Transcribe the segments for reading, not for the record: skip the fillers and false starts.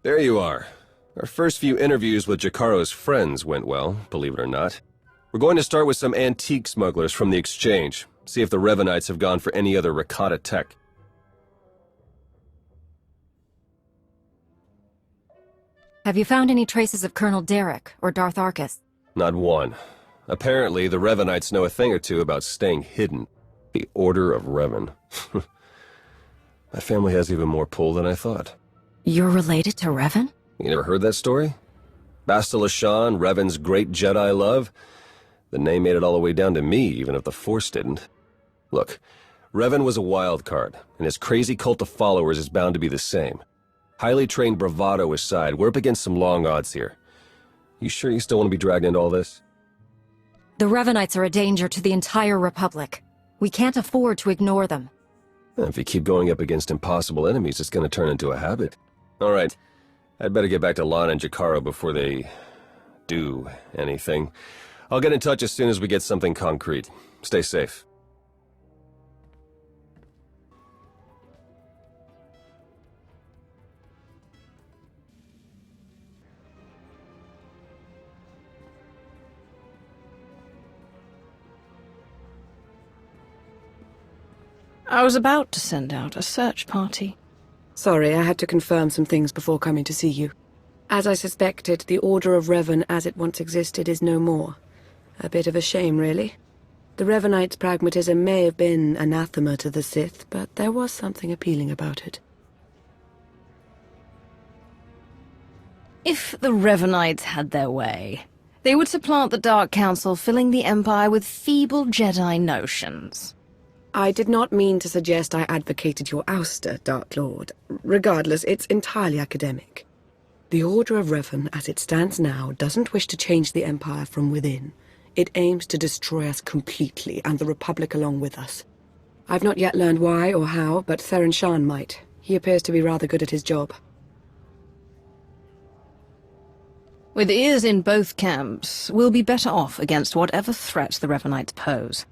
There you are. Our first few interviews with Jakaro's friends went well, believe it or not. We're going to start with some antique smugglers from the exchange, see if the Revenites have gone for any other Rakata tech. Have you found any traces of Colonel Derek or Darth Arkus? Not one. Apparently, the Revenites know a thing or two about staying hidden. The Order of Revan. My family has even more pull than I thought. You're related to Revan? You never heard that story? Bastila Shan, Revan's great Jedi love? The name made it all the way down to me, even if the Force didn't. Look, Revan was a wild card, and his crazy cult of followers is bound to be the same. Highly trained bravado aside, we're up against some long odds here. You sure you still want to be dragged into all this? The Revenites are a danger to the entire Republic. We can't afford to ignore them. If you keep going up against impossible enemies, it's going to turn into a habit. All right, I'd better get back to Lana and Jakaro before they do anything. I'll get in touch as soon as we get something concrete. Stay safe. I was about to send out a search party. Sorry, I had to confirm some things before coming to see you. As I suspected, the Order of Revan as it once existed is no more. A bit of a shame, really. The Revenites' pragmatism may have been anathema to the Sith, but there was something appealing about it. If the Revenites had their way, they would supplant the Dark Council, filling the Empire with feeble Jedi notions. I did not mean to suggest I advocated your ouster, Dark Lord. Regardless, it's entirely academic. The Order of Revan, as it stands now, doesn't wish to change the Empire from within. It aims to destroy us completely, and the Republic along with us. I've not yet learned why or how, but Theron Shan might. He appears to be rather good at his job. With ears in both camps, we'll be better off against whatever threat the Revenites pose.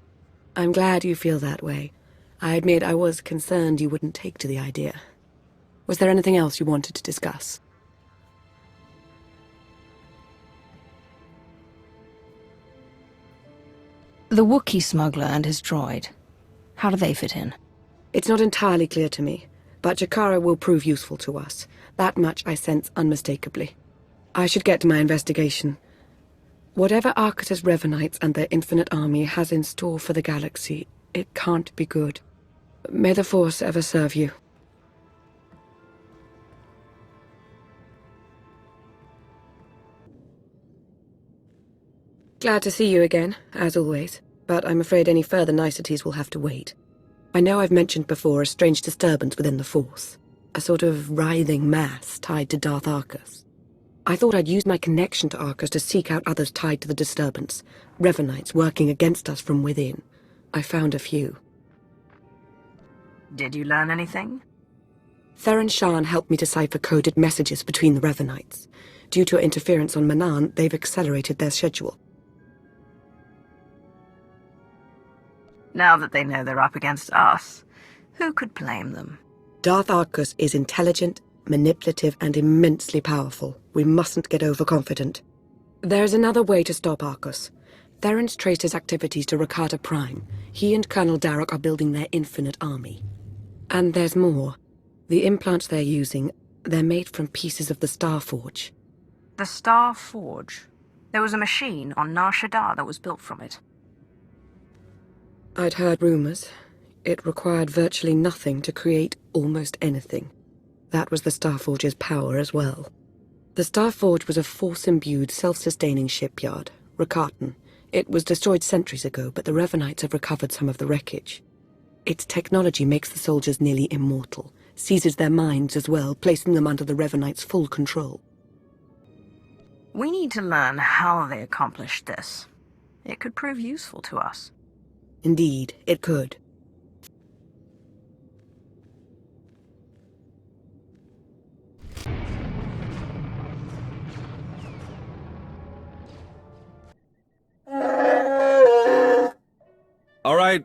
I'm glad you feel that way. I admit I was concerned you wouldn't take to the idea. Was there anything else you wanted to discuss? The Wookiee smuggler and his droid. How do they fit in? It's not entirely clear to me, but Jakaro will prove useful to us. That much I sense unmistakably. I should get to my investigation. Whatever Arcata's Revenites and their infinite army has in store for the galaxy, it can't be good. May the Force ever serve you. Glad to see you again, as always, but I'm afraid any further niceties will have to wait. I know I've mentioned before a strange disturbance within the Force, a sort of writhing mass tied to Darth Arkus. I thought I'd use my connection to Arkus to seek out others tied to the disturbance, Revenites working against us from within. I found a few. Did you learn anything? Theron Shan helped me decipher coded messages between the Revenites. Due to interference on Manan, they've accelerated their schedule. Now that they know they're up against us, who could blame them? Darth Arkus is intelligent, manipulative, and immensely powerful. We mustn't get overconfident. There's another way to stop Arkus. Theron's traced his activities to Rakata Prime. He and Colonel Derek are building their infinite army. And there's more. The implants they're using, they're made from pieces of the Star Forge. The Star Forge? There was a machine on Nar Shaddaa that was built from it. I'd heard rumors. It required virtually nothing to create almost anything. That was the Star Forge's power as well. The Star Forge was a Force-imbued, self-sustaining shipyard, Rakatan. It was destroyed centuries ago, but the Revenites have recovered some of the wreckage. Its technology makes the soldiers nearly immortal, seizes their minds as well, placing them under the Revenites' full control. We need to learn how they accomplished this. It could prove useful to us. Indeed, it could.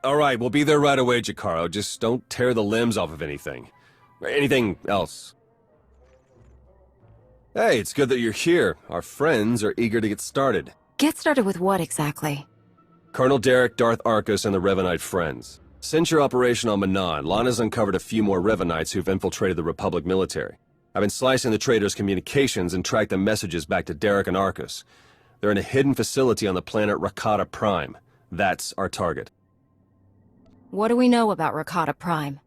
All right, we'll be there right away, Jakaro. Just don't tear the limbs off of anything. Or anything else. Hey, it's good that you're here. Our friends are eager to get started. Get started with what exactly? Colonel Derek, Darth Arcus, and the Revanite friends. Since your operation on Manan, Lana's uncovered a few more Revanites who've infiltrated the Republic military. I've been slicing the traitors' communications and tracked the messages back to Derek and Arcus. They're in a hidden facility on the planet Rakata Prime. That's our target. What do we know about Rakata Prime?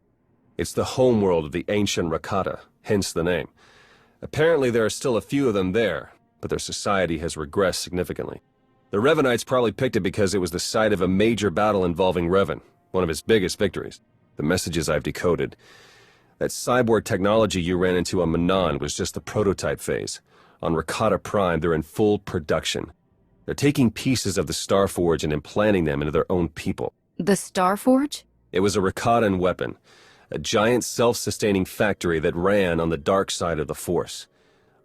It's the homeworld of the ancient Rakata, hence the name. Apparently there are still a few of them there, but their society has regressed significantly. The Revanites probably picked it because it was the site of a major battle involving Revan, one of his biggest victories. The messages I've decoded. That cyborg technology you ran into on Manan was just the prototype phase. On Rakata Prime, they're in full production. They're taking pieces of the Starforge and implanting them into their own people. The Starforge? It was a Rakatan weapon, a giant self-sustaining factory that ran on the dark side of the Force.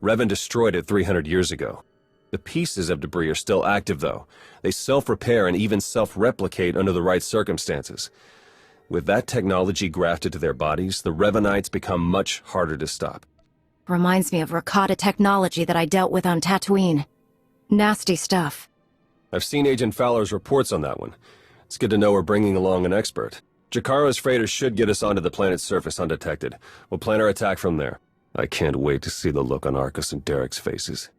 Revan destroyed it 300 years ago. The pieces of debris are still active, though. They self-repair and even self-replicate under the right circumstances. With that technology grafted to their bodies, the Revanites become much harder to stop. Reminds me of Rakata technology that I dealt with on Tatooine. Nasty stuff. I've seen Agent Fowler's reports on that one. It's good to know we're bringing along an expert. Jakaro's freighters should get us onto the planet's surface undetected. We'll plan our attack from there. I can't wait to see the look on Arcus and Derek's faces.